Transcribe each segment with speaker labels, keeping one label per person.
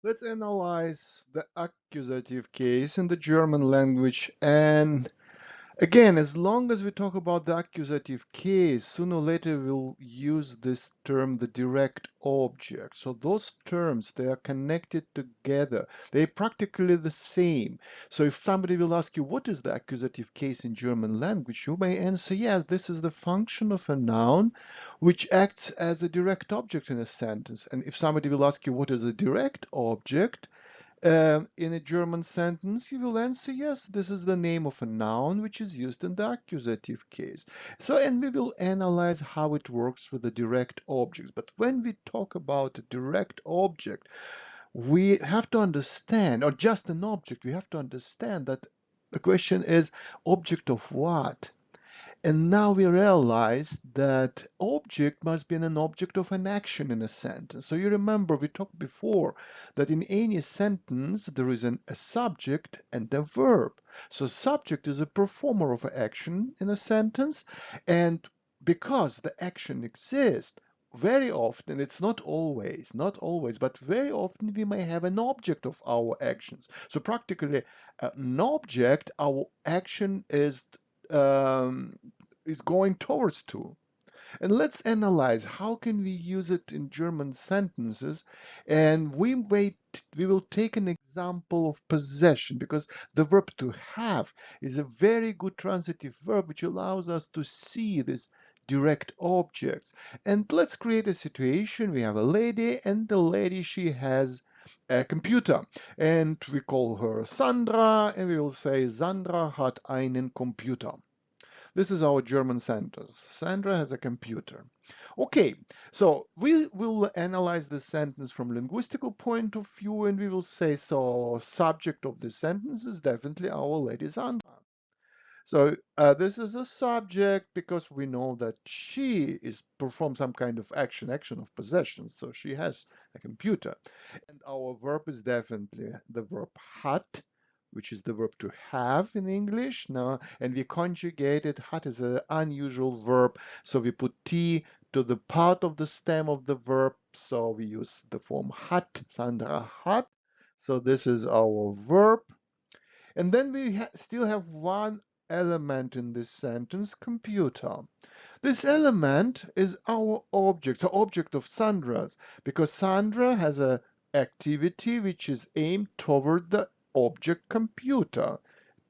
Speaker 1: Let's analyze the accusative case in the German language. And again, as long as we talk about the accusative case, sooner or later we'll use this term, the direct object. So those terms, they are connected together. They're practically the same. So if somebody will ask you, what is the accusative case in German language? You may answer, yes, this is the function of a noun which acts as a direct object in a sentence. And if somebody will ask you, what is a direct object? In a German sentence, you will answer, yes, this is the name of a noun which is used in the accusative case. So, and we will analyze how it works with the direct objects. But when we talk about a direct object, we have to understand, or just an object, we have to understand that the question is object of what? And now we realize that object must be an object of an action in a sentence. So you remember we talked before that in any sentence there is a subject and a verb. So subject is a performer of an action in a sentence, and because the action exists, very often, it's not always, but very often we may have an object of our actions. So practically an object, our action um, is going towards to. And let's analyze how can we use it in German sentences. And we will take an example of possession because the verb to have is a very good transitive verb which allows us to see this direct objects. And let's create a situation. We have a lady, and the lady, she has a computer, and we call her Sandra, and we will say Sandra hat einen Computer. This is our German sentence. Sandra has a computer. Okay, so we will analyze the sentence from linguistical point of view, and we will say, so subject of the sentence is definitely our lady Sandra. So this is a subject because we know that she is perform some kind of action of possession. So she has a computer. And our verb is definitely the verb hat, which is the verb to have in English. Now, and we conjugate it. Hat is an unusual verb. So we put T to the part of the stem of the verb. So we use the form hat, Sandra hat. So this is our verb. And then we still have one element in this sentence, computer. This element is our object, the object of Sandra's, because Sandra has an activity which is aimed toward the object computer.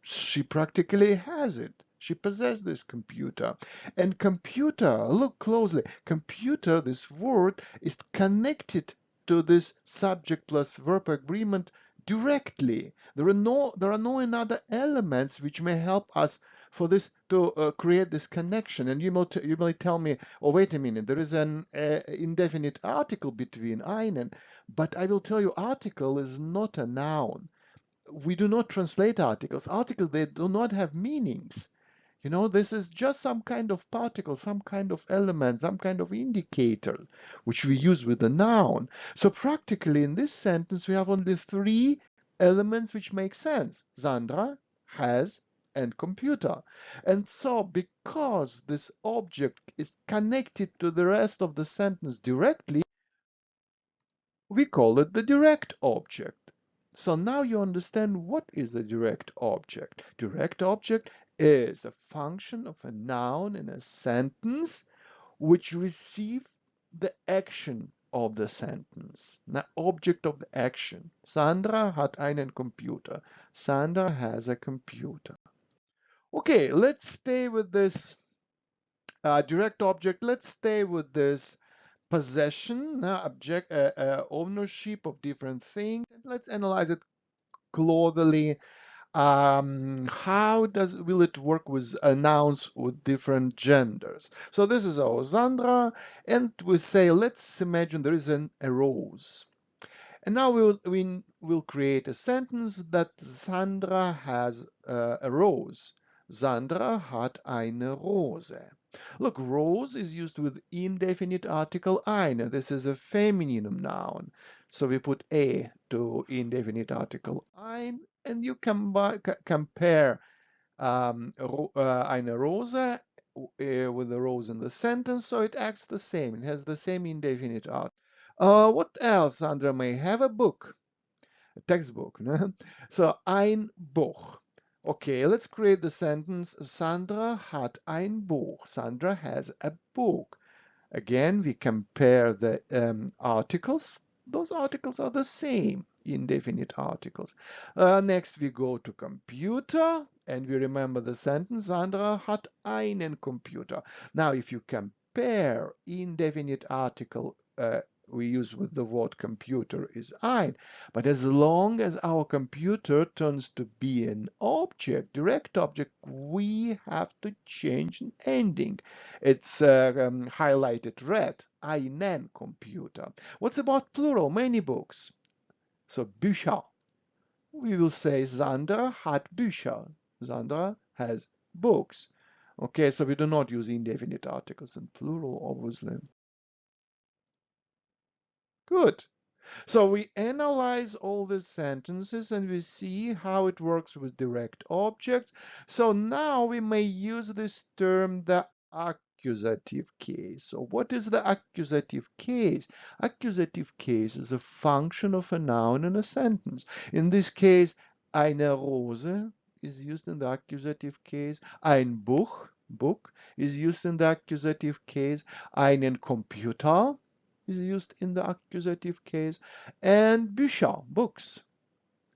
Speaker 1: She practically has it. She possesses this computer. And computer, look closely, computer, this word, is connected to this subject plus verb agreement directly. There are no other elements which may help us for this to create this connection. And you may tell me, oh, wait a minute, there is an indefinite article between einen, but I will tell you, article is not a noun. We do not translate articles. Articles, they do not have meanings. You know, this is just some kind of particle, some kind of element, some kind of indicator, which we use with a noun. So practically in this sentence, we have only three elements which make sense. Sandra has and computer. And so because this object is connected to the rest of the sentence directly, we call it the direct object. So now you understand what is a direct object. Direct object is a function of a noun in a sentence which receives the action of the sentence, the object of the action. Sandra hat einen Computer. Sandra has a computer. Okay, let's stay with this direct object. Let's stay with this possession, object, ownership of different things. And let's analyze it closely. How will it work with nouns with different genders? So this is our Sandra, and we say, let's imagine there is a rose. And now we'll create a sentence that Sandra has a rose. Sandra hat eine Rose. Look, rose is used with indefinite article eine. This is a feminine noun. So we put a to indefinite article ein, and you compare eine Rose with the rose in the sentence, so it acts the same. It has the same indefinite article. What else? Sandra may have a book. a textbook. Ne? So, ein Buch. Okay, let's create the sentence. Sandra hat ein Buch. Sandra has a book. Again, we compare the articles. Those articles are the same, indefinite articles. Next, we go to computer, and we remember the sentence, Sandra hat einen Computer. Now, if you compare indefinite article, we use with the word computer is ein. But as long as our computer turns to be an object, direct object, we have to change an ending. It's highlighted red, einen Computer. What's about plural? Many books. So Bücher. We will say Sandra hat Bücher. Sandra has books. Okay, so we do not use indefinite articles in plural, obviously. Good. So we analyze all these sentences and we see how it works with direct objects. So now we may use this term, the accusative case. So what is the accusative case? Accusative case is a function of a noun in a sentence. In this case, eine Rose is used in the accusative case. Ein book is used in the accusative case. Einen Computer is used in the accusative case, and Bücher, books.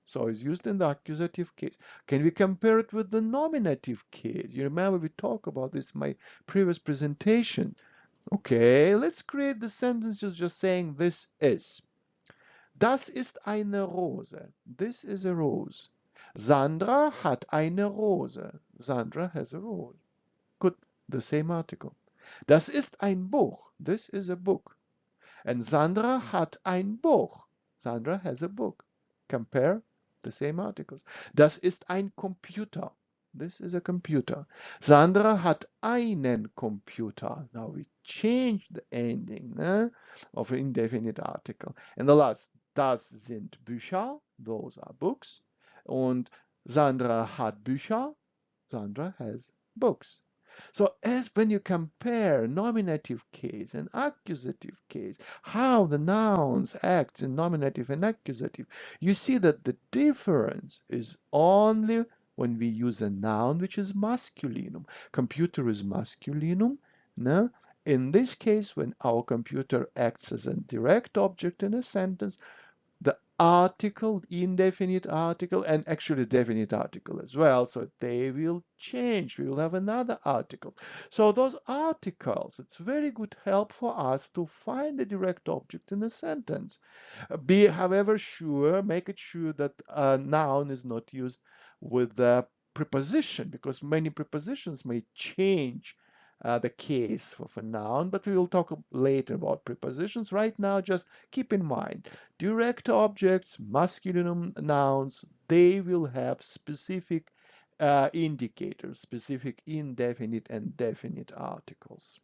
Speaker 1: So it's used in the accusative case. Can we compare it with the nominative case? You remember we talked about this in my previous presentation. Okay, let's create the sentences just saying this is. Das ist eine Rose. This is a rose. Sandra hat eine Rose. Sandra has a rose. Good, the same article. Das ist ein Buch. This is a book. And Sandra hat ein Buch. Sandra has a book. Compare the same articles. Das ist ein Computer. This is a computer. Sandra hat einen Computer. Now we change the ending of an indefinite article. And the last, das sind Bücher. Those are books. Und Sandra hat Bücher. Sandra has books. So as when you compare nominative case and accusative case, how the nouns act in nominative and accusative, you see that the difference is only when we use a noun which is masculinum. Computer is masculinum. No? In this case, when our computer acts as a direct object in a sentence, the article, indefinite article, and actually definite article as well. So they will change. We will have another article. So those articles, it's very good help for us to find a direct object in a sentence. Be, however, sure, make it sure that a noun is not used with the preposition, because many prepositions may change the case of a noun, but we will talk later about prepositions. Right now, just keep in mind, direct objects, masculine nouns, they will have specific indicators, specific indefinite and definite articles.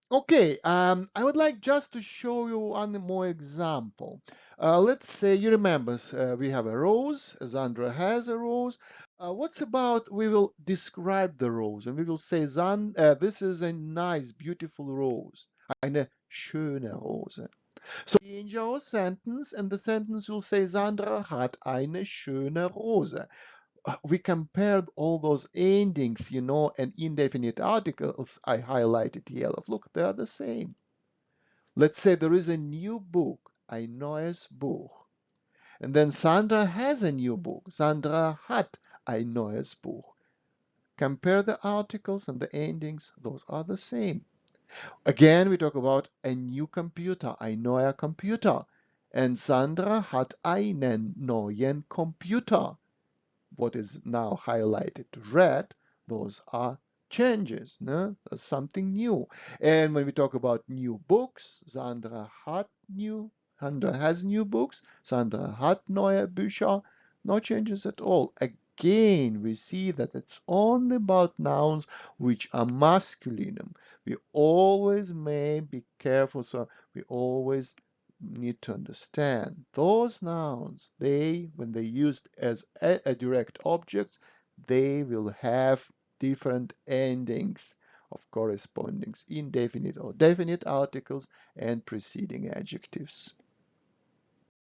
Speaker 1: Okay, I would like just to show you one more example. Let's say you remember we have a rose, Sandra has a rose. What's about we will describe the rose and we will say, this is a nice, beautiful rose. Eine schöne Rose. So change our sentence and the sentence will say, Sandra hat eine schöne Rose. We compared all those endings, and indefinite articles I highlighted yellow. Look, they are the same. Let's say there is a new book, ein neues Buch. And then Sandra has a new book. Sandra hat ein neues Buch. Compare the articles and the endings. Those are the same. Again, we talk about a new computer, ein neuer Computer. And Sandra hat einen neuen Computer. What is now highlighted red, those are changes, no? Something new. And when we talk about new books, Sandra has new books, Sandra hat neue Bücher, no changes at all. Again, we see that it's only about nouns which are masculine. We always may be careful, so we always need to understand those nouns, when they used as a direct objects, they will have different endings of corresponding indefinite or definite articles and preceding adjectives.